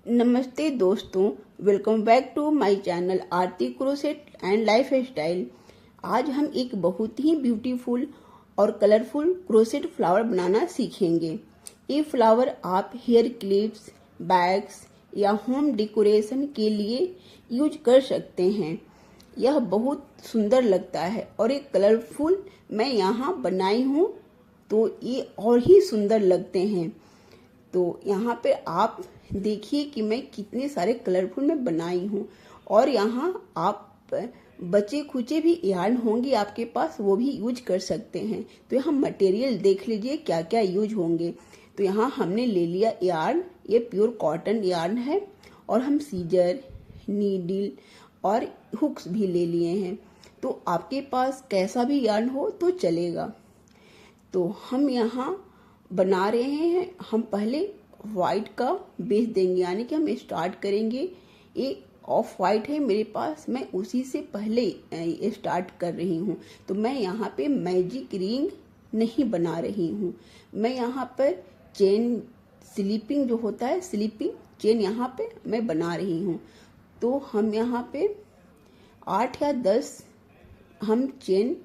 नमस्ते दोस्तों, welcome back to my channel Aarti crochet and lifestyle. आज हम एक बहुत ही ब्यूटीफुल और कलरफुल क्रोसेट फ्लावर बनाना सीखेंगे। ये फ्लावर आप हेयर क्लिप्स, बैग्स या होम डेकोरेशन के लिए यूज कर सकते हैं। यह बहुत सुंदर लगता है और एक कलरफुल मैं यहाँ बनाई हूँ तो ये और ही सुंदर लगते हैं। तो यहाँ पे आप देखिए कि मैं कितने सारे कलरफुल में बनाई हूँ। और यहाँ आप बचे खुचे भी यार्न होंगे आपके पास, वो भी यूज कर सकते हैं। तो यहाँ मटेरियल देख लीजिए क्या क्या यूज होंगे। तो यहाँ हमने ले लिया यार्न, ये प्योर कॉटन यार्न है। और हम सीजर, नीडल और हुक्स भी ले लिए हैं। तो आपके पास कैसा भी यार्न हो तो चलेगा। तो हम यहाँ बना रहे हैं, हम पहले वाइट का बेस देंगे, यानी कि हम स्टार्ट करेंगे। ये ऑफ वाइट है मेरे पास, मैं उसी से पहले स्टार्ट कर रही हूँ। तो मैं यहाँ पे मैजिक रिंग नहीं बना रही हूँ, मैं यहाँ पर चेन स्लीपिंग जो होता है, स्लीपिंग चेन यहाँ पे मैं बना रही हूँ। तो हम यहाँ पे 8 या 10 हम चेन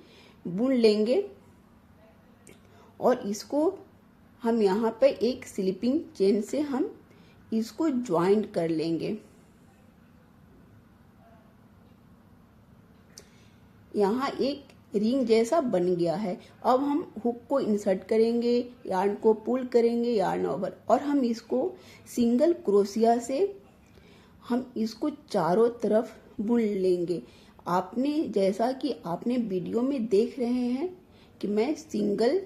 बुन लेंगे और इसको हम यहाँ पे एक स्लीपिंग चेन से हम इसको ज्वाइंट कर लेंगे। यहाँ एक रिंग जैसा बन गया है। अब हम हुक को इंसर्ट करेंगे, यार्न को पुल करेंगे यार्न ओवर, और हम इसको सिंगल क्रोशिया से हम इसको चारों तरफ बुन लेंगे। आपने जैसा कि आपने वीडियो में देख रहे हैं कि मैं सिंगल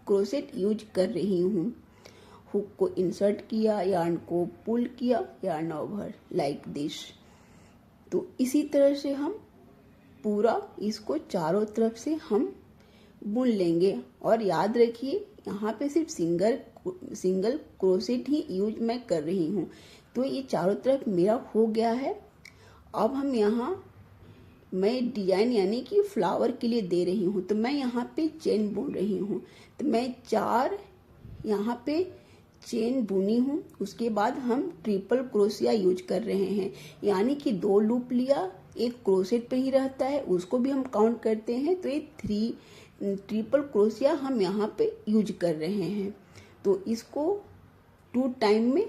क्रोसेट यूज कर रही हूँ। हुक को इंसर्ट किया, यार्न को पुल किया, यार्न ओवर लाइक दिस। तो इसी तरह से हम पूरा इसको चारों तरफ से हम बुन लेंगे। और याद रखिए यहाँ पे सिर्फ सिंगल क्रोसेट ही यूज मैं कर रही हूँ। तो ये चारों तरफ मेरा हो गया है। अब हम यहाँ मैं डिजाइन यानी कि फ्लावर के लिए दे रही हूँ, तो मैं यहाँ पे चेन बुन रही हूँ। तो मैं 4 यहाँ पे चेन बुनी हूँ। उसके बाद हम ट्रिपल क्रोशिया यूज कर रहे हैं, यानी कि 2 लूप लिया, एक क्रोसेट पे ही रहता है, उसको भी हम काउंट करते हैं। तो ये 3 ट्रिपल क्रोशिया हम यहाँ पे यूज कर रहे हैं। तो इसको 2 टाइम में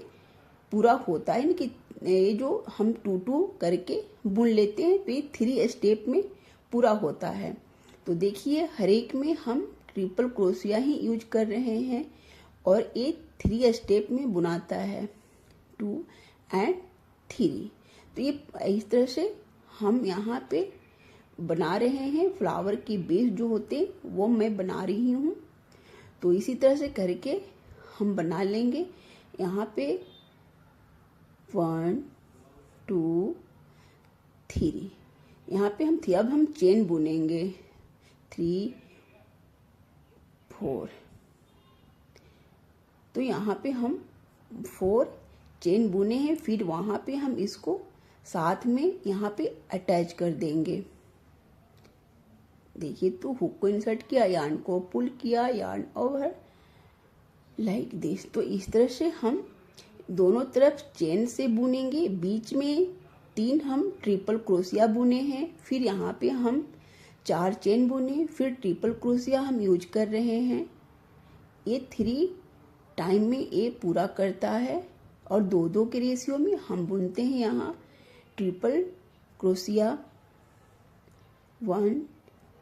पूरा होता है, यानी कि ये जो हम 2 करके बुन लेते हैं तो ये 3 स्टेप में पूरा होता है। तो देखिए हर एक में हम ट्रिपल क्रोशिया ही यूज कर रहे हैं और ये 3 स्टेप में बुनाता है, 2 और 3। तो ये इस तरह से हम यहाँ पे बना रहे हैं। फ्लावर की बेस जो होते वो मैं बना रही हूँ। तो इसी तरह से करके हम बना लेंगे। यहाँ पे 1 2 3 यहाँ पे हम अब हम चेन बुनेंगे 3 4। तो यहाँ पे हम 4 चेन बुने हैं, फिर वहां पे हम इसको साथ में यहाँ पे अटैच कर देंगे। देखिए, तो हुक को इंसर्ट किया, यार्न को पुल किया, यार्न ओवर लाइक दिस। तो इस तरह से हम दोनों तरफ चेन से बुनेंगे। बीच में 3 हम ट्रिपल क्रोशिया बुने हैं, फिर यहाँ पे हम 4 चेन बुने, फिर ट्रिपल क्रोशिया हम यूज कर रहे हैं। ये 3 टाइम में ये पूरा करता है और 2-2 के रेशियो में हम बुनते हैं यहाँ ट्रिपल क्रोशिया 1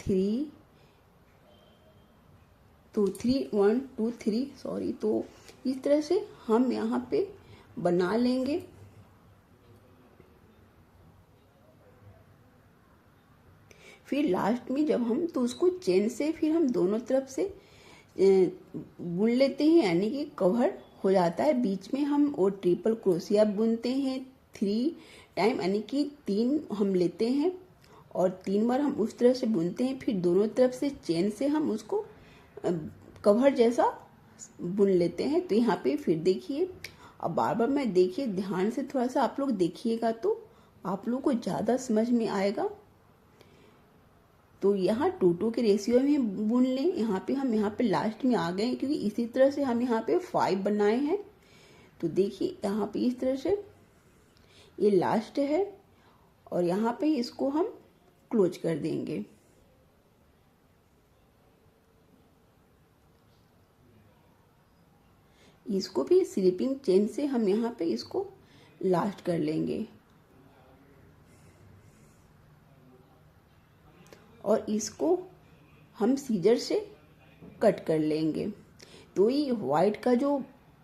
3 तो 3 1 2 3 सॉरी। तो इस तरह से हम यहाँ पे बना लेंगे। फिर लास्ट में जब हम तो उसको चेन से फिर हम दोनों तरफ से बुन लेते हैं, यानी कि कवर हो जाता है। बीच में हम वो ट्रिपल क्रोशिया बुनते हैं 3 टाइम, यानी कि 3 हम लेते हैं और 3 बार हम उस तरह से बुनते हैं। फिर दोनों तरफ से चेन से हम उसको कवर जैसा बुन लेते हैं। तो यहाँ पे फिर देखिए, अब बार बार मैं देखिए ध्यान से थोड़ा सा आप लोग देखिएगा तो आप लोग को ज्यादा समझ में आएगा। तो यहाँ 2-2 के रेशियो में बुन लें। यहाँ पे हम यहाँ पे लास्ट में आ गए, क्योंकि इसी तरह से हम यहाँ पे 5 बनाए हैं। तो देखिए यहाँ पे इस तरह से ये लास्ट है और यहाँ पे इसको हम क्लोज कर देंगे। इसको भी स्लिपिंग चेन से हम यहाँ पे इसको लास्ट कर लेंगे और इसको हम सीजर से कट कर लेंगे। तो ये व्हाइट का जो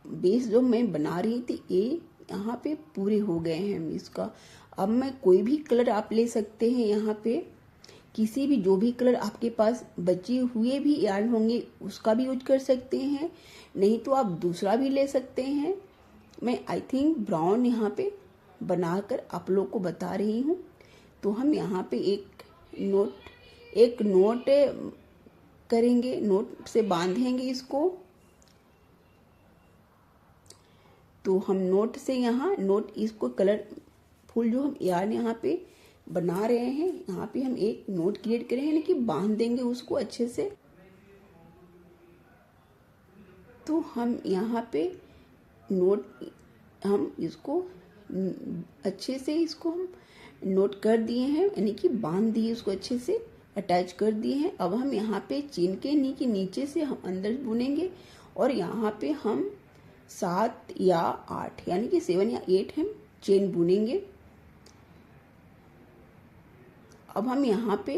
बेस जो मैं बना रही थी ये यहाँ पे पूरे हो गए हैं इसका। अब मैं कोई भी कलर आप ले सकते हैं, यहाँ पे किसी भी जो भी कलर आपके पास बचे हुए भी यार्न होंगे उसका भी यूज कर सकते हैं, नहीं तो आप दूसरा भी ले सकते हैं। मैं आई थिंक ब्राउन यहाँ पे बनाकर आप लोग को बता रही हूँ। तो हम यहाँ पे एक नोट करेंगे, नोट से बांधेंगे इसको। तो हम नोट से यहाँ इसको कलर फुल जो हम यार्न यहाँ पे बना रहे हैं यहाँ पे हम एक नोट क्रिएट करेंगे, यानी कि बांध देंगे उसको अच्छे से। तो हम यहाँ पे हम इसको अच्छे से इसको हम नोट कर दिए हैं, यानी कि बांध दिए, उसको अच्छे से अटैच कर दिए हैं। अब हम यहाँ पे चेन के नीचे से हम अंदर बुनेंगे और यहाँ पे हम 7 या 8 यानी कि 7 या 8 हम चेन बुनेंगे। अब हम यहाँ पे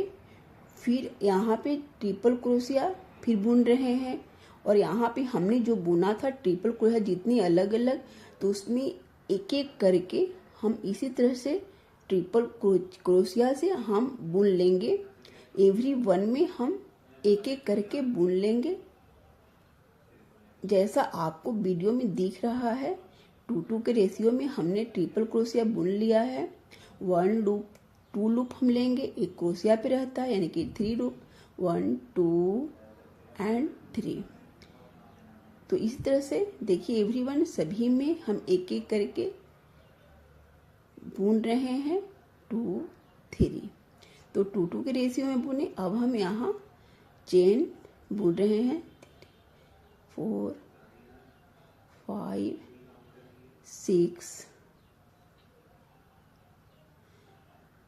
ट्रिपल क्रोशिया फिर बुन रहे हैं और यहाँ पे हमने जो बुना था ट्रिपल क्रोशिया जितनी अलग अलग, तो उसमें एक एक करके हम इसी तरह से ट्रिपल क्रोशिया से हम बुन लेंगे। एवरी वन में हम एक एक करके बुन लेंगे। जैसा आपको वीडियो में दिख रहा है 2-2 के रेशियो में हमने ट्रिपल क्रोशिया बुन लिया है। 1 लूप 2 लूप हम लेंगे, एक क्रोशिया पे रहता है, यानी कि 3 लूप 1 2 एंड 3। तो इस तरह से देखिए एवरीवन सभी में हम एक एक करके बुन रहे हैं 2 3। तो 2-2 के रेशियो में बुने। अब हम यहाँ चेन बुन रहे हैं 4 5 6।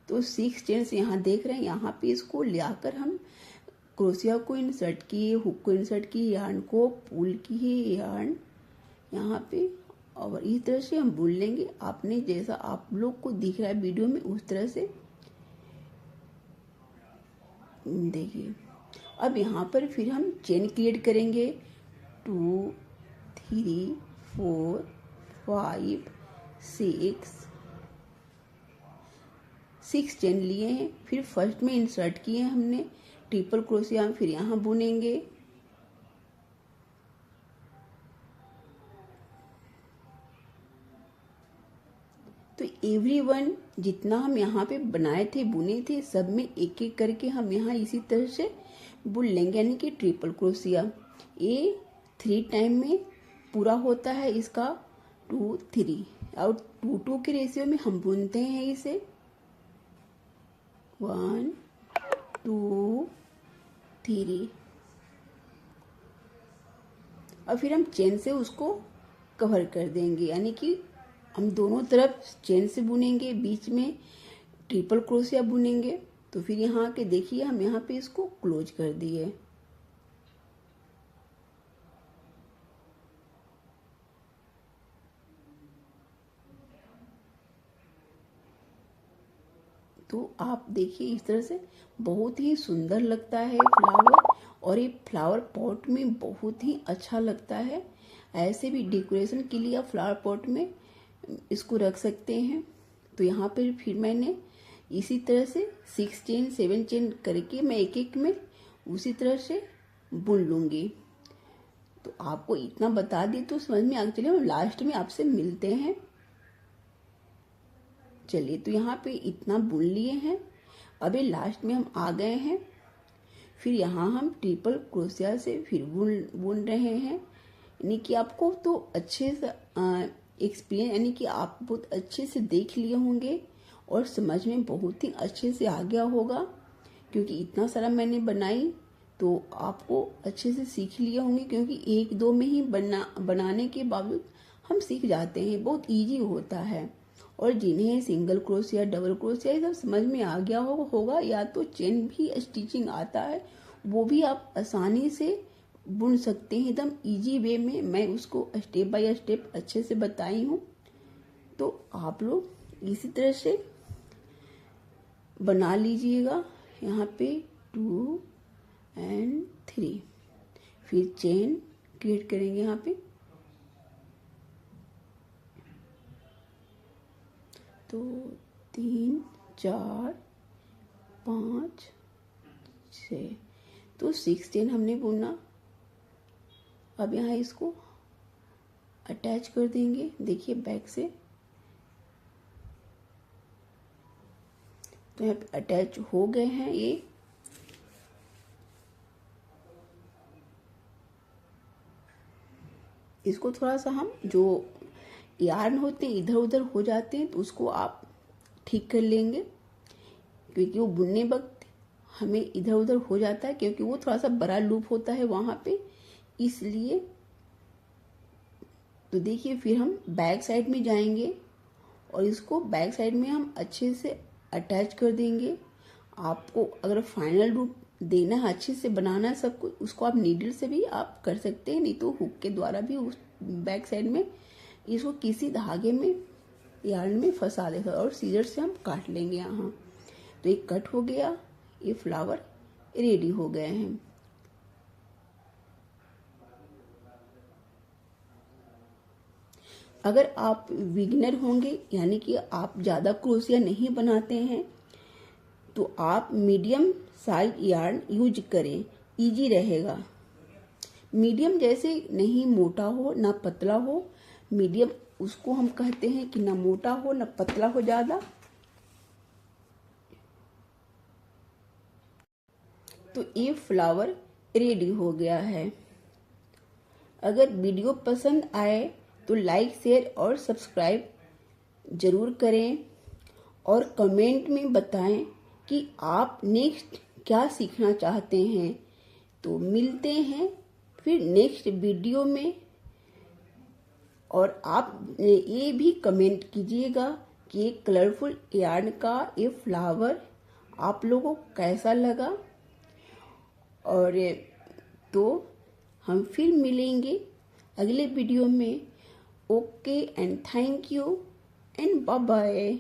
तो 6 चेन्स यहाँ देख रहे हैं। यहाँ पे इसको लाकर हम क्रोशिया को इंसर्ट किए, हुक को इंसर्ट किए, यार्न को पुल किए, यार्न यहाँ पे, और इस तरह से हम बुन लेंगे। आपने जैसा आप लोग को दिख रहा है वीडियो में उस तरह से देखिए। अब यहाँ पर फिर हम चेन क्रिएट करेंगे 2 3 4 5 6 चेन लिए हैं। फिर फर्स्ट में इंसर्ट किए हमने ट्रिपल क्रोशिया, फिर यहाँ बुनेंगे। तो एवरीवन जितना हम यहाँ पे बनाए थे बुने थे सब में एक एक करके हम यहाँ इसी तरह से बुन लेंगे, यानी कि ट्रिपल क्रोशिया। ये 3 टाइम में पूरा होता है इसका 2 3 और 2-2 के रेशियो में हम बुनते हैं इसे 1 2 3। और फिर हम चेन से उसको कवर कर देंगे, यानी कि हम दोनों तरफ चेन से बुनेंगे, बीच में ट्रिपल क्रोशिया बुनेंगे। तो फिर यहाँ के देखिए हम यहाँ पे इसको क्लोज कर दिए। तो आप देखिए इस तरह से बहुत ही सुंदर लगता है फ्लावर, और ये फ्लावर पॉट में बहुत ही अच्छा लगता है। ऐसे भी डेकोरेशन के लिए आप फ्लावर पॉट में इसको रख सकते हैं। तो यहाँ पर फिर मैंने इसी तरह से 6 चेन 7 चेन करके मैं एक एक में उसी तरह से बुन लूँगी। तो आपको इतना बता दी तो समझ में आ चलिए, हम लास्ट में आपसे मिलते हैं। चलिए तो यहाँ पे इतना बुन लिए हैं। अभी लास्ट में हम आ गए हैं। फिर यहाँ हम ट्रिपल क्रोशिया से फिर बुन रहे हैं, यानी कि आपको तो अच्छे से एक्सपीरियंस, यानी कि आप बहुत अच्छे से देख लिए होंगे और समझ में बहुत ही अच्छे से आ गया होगा, क्योंकि इतना सारा मैंने बनाई तो आपको अच्छे से सीख लिए होंगे। क्योंकि 1-2 में ही बनाने के बावजूद हम सीख जाते हैं, बहुत इजी होता है। और जिन्हें सिंगल क्रोशिया, डबल क्रोशिया ये सब समझ में आ गया होगा या तो चेन भी स्टिचिंग आता है, वो भी आप आसानी से बुन सकते हैं एकदम इजी वे में। मैं उसको स्टेप बाय स्टेप अच्छे से बताई हूँ, तो आप लोग इसी तरह से बना लीजिएगा। यहाँ पे 2 और 3, फिर चेन क्रिएट करेंगे यहाँ पे। तो 3 4 5 6, तो 6 चेन हमने बुना। अब यहाँ इसको अटैच कर देंगे, देखिए बैक से। तो यहाँ पे अटैच हो गए हैं ये। इसको थोड़ा सा हम जो यार्न होते हैं इधर उधर हो जाते हैं, तो उसको आप ठीक कर लेंगे, क्योंकि वो बुनने वक्त हमें इधर उधर हो जाता है, क्योंकि वो थोड़ा सा बड़ा लूप होता है वहां पे, इसलिए। तो देखिए फिर हम बैक साइड में जाएंगे और इसको बैक साइड में हम अच्छे से अटैच कर देंगे। आपको अगर फाइनल रूप देना है, अच्छे से बनाना है सब कुछ, उसको आप नीडल से भी आप कर सकते हैं, नहीं तो हुक के द्वारा भी उस बैक साइड में इसको किसी धागे में यार्न में फंसा देगा और सीजर से हम काट लेंगे यहाँ। तो ये कट हो गया, ये फ्लावर रेडी हो गए हैं। अगर आप बिगिनर होंगे, यानी कि आप ज़्यादा क्रोशिया नहीं बनाते हैं, तो आप मीडियम साइज यार्न यूज करें, इजी रहेगा। मीडियम जैसे नहीं मोटा हो ना पतला हो, मीडियम उसको हम कहते हैं कि ना मोटा हो ना पतला हो ज़्यादा। तो ये फ्लावर रेडी हो गया है। अगर वीडियो पसंद आए तो लाइक, शेयर और सब्सक्राइब जरूर करें और कमेंट में बताएं कि आप नेक्स्ट क्या सीखना चाहते हैं। तो मिलते हैं फिर नेक्स्ट वीडियो में। और आप ये भी कमेंट कीजिएगा कि ये कलरफुल यार्न का ये फ्लावर आप लोगों को कैसा लगा। और तो हम फिर मिलेंगे अगले वीडियो में। Okay and thank you and bye bye.